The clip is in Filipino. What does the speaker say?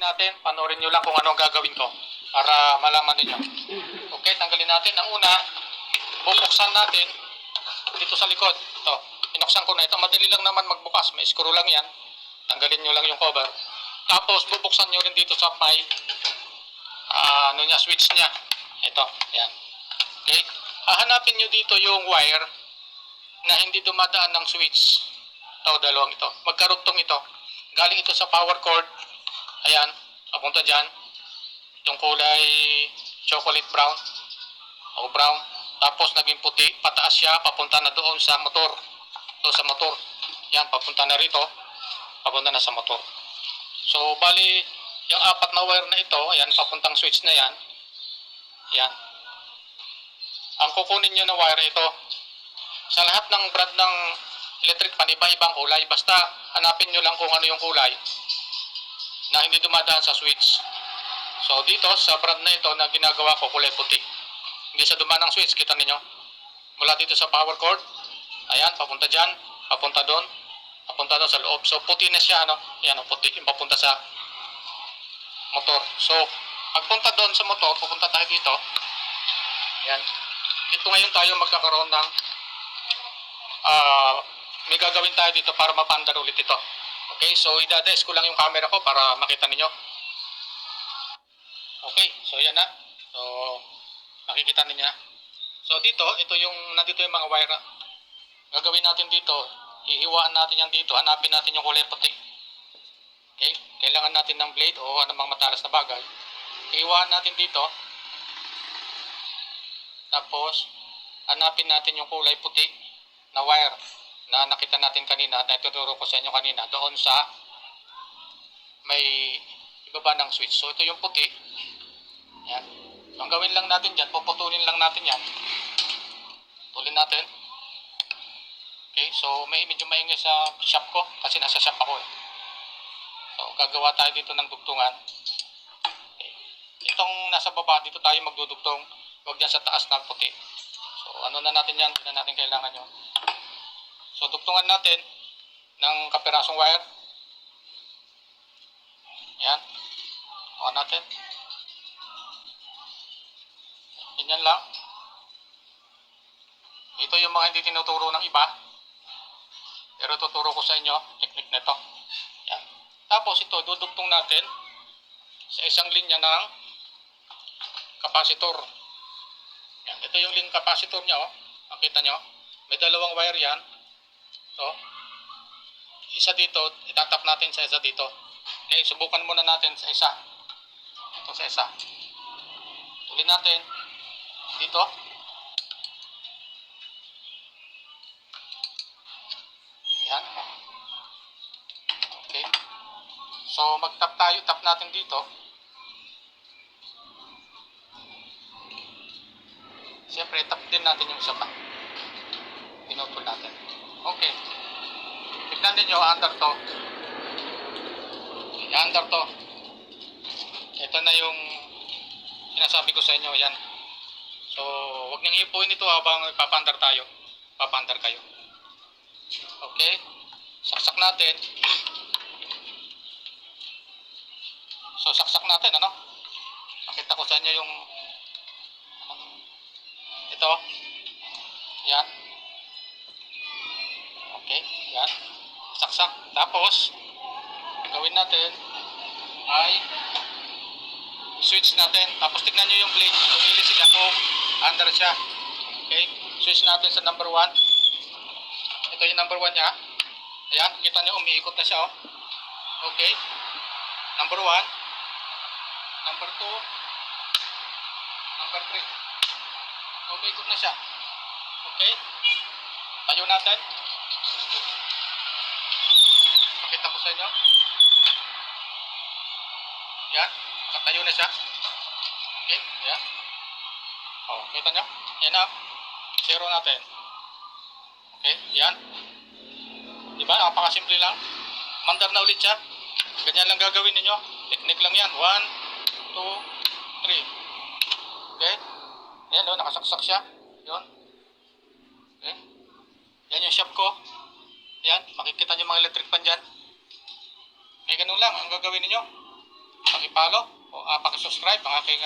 natin. Panoorin nyo lang kung ano ang gagawin ko para malaman ninyo. Okay, tanggalin natin. Ang una, bubuksan natin dito sa likod. Ito, pinuksan ko na ito. Madali lang naman magbukas. May screw lang yan. Tanggalin nyo lang yung cover. Tapos, bubuksan nyo rin dito sa switch niya. Ito, yan. Okay, hahanapin nyo dito yung wire na hindi dumadaan ng switch. Ito, dalawang ito. Magkarugtong ito. Galing ito sa power cord. Ayan, papunta dyan. Yung kulay chocolate brown o brown. Tapos naging puti, pataas siya, papunta na doon sa motor. Doon sa motor. Yan, papunta na rito. Papunta na sa motor. So, bali, yung apat na wire na ito, ayan, papuntang switch na yan. Yan. Ang kukunin nyo na wire ito. Sa lahat ng brand ng electric fan, iba-ibang kulay. Basta hanapin nyo lang kung ano yung kulay na hindi dumadaan sa switch. So dito sa brand na ito na ginagawa ko, kulay puti. Hindi sa dumaan ng switch, kita ninyo. Mula dito sa power cord, ayan, papunta dyan, papunta doon sa loob. So puti na siya, ano? Ayan, puti yung papunta sa motor. So pagpunta doon sa motor, pupunta tayo dito. Ayan. Dito ngayon tayo magkakaroon ng may gagawin tayo dito para mapandar ulit ito. Okay, so idadress ko lang yung camera ko para makita ninyo. Okay, so yan na. So makikita ninyo na. So dito, ito yung nandito yung mga wire. Gagawin natin dito, hihiwaan natin yan dito, hanapin natin yung kulay puti. Okay, kailangan natin ng blade o anumang matalas na bagay. Hihiwaan natin dito. Tapos hanapin natin yung kulay puti na wire na nakita natin kanina, na ituturo ko sa inyo kanina, doon sa may ibaba ng switch. So ito yung puti. Yan. So, ang gawin lang natin dyan, puputulin lang natin yan. Putulin natin. Okay, so may medyo maingay sa shop ko kasi nasa shop ako eh. So gagawa tayo dito ng dugtungan. Okay. Itong nasa baba, dito tayo magdudugtong. Huwag dyan sa taas ng puti. So ano na natin yan, hindi na natin kailangan yun. So dugtungan natin ng kapirasong wire. Yan. Tukan natin. Ganyan lang. Ito yung mga hindi tinuturo ng iba. Pero tuturo ko sa inyo, technique nito. Yan. Tapos ito, dudugtong natin sa isang linya ng kapasitor. Yan. Ito yung link capacitor niya, oh. Makita nyo? May dalawang wire yan. So, isa dito, itatap natin sa isa dito. Okay, subukan muna natin sa isa. Ito sa isa. Tuloy natin. Dito. Yan. Okay. So, mag-tap tayo. Tap natin dito. Siyempre, tap din natin yung isa pa. Pinutol natin. Okay. Tignan ninyo, under to. Under to. Ito na yung sinasabi ko sa inyo. Yan. So, huwag niyong hipuin ito habang papandar tayo. Papandar kayo. Okay. Saksak natin. So, saksak natin, ano? Nakita ko sa inyo yung ito. Yan. Okay, yan. Saksak. Tapos, gawin natin ay switch natin. Tapos tignan nyo yung blade. Tumili sila kung under siya. Okay, switch natin sa number 1. Ito yung number 1 niya. Ayan, kita nyo umiikot na siya, oh. Okay. Number 1. Number 2. Number 3. Umiikot na siya. Okay. Tayo natin. Pakita ko sa inyo. Yan. Katayo na siya. Okay. Yan. Oh, kita nyo? Yan na. Zero natin. Okay. Yan. Diba? Napakasimple lang. Mandar na ulit siya. Ganyan lang gagawin ninyo. Technique lang yan. 1, 2, 3. Okay. Yan o. Nakasaksak siya. Yun. Okay. Yan yung shop ko. Yan. Makikita nyo mga electric fan dyan. May ganun lang ang gagawin ninyo. paki-follow o paki-subscribe ang aking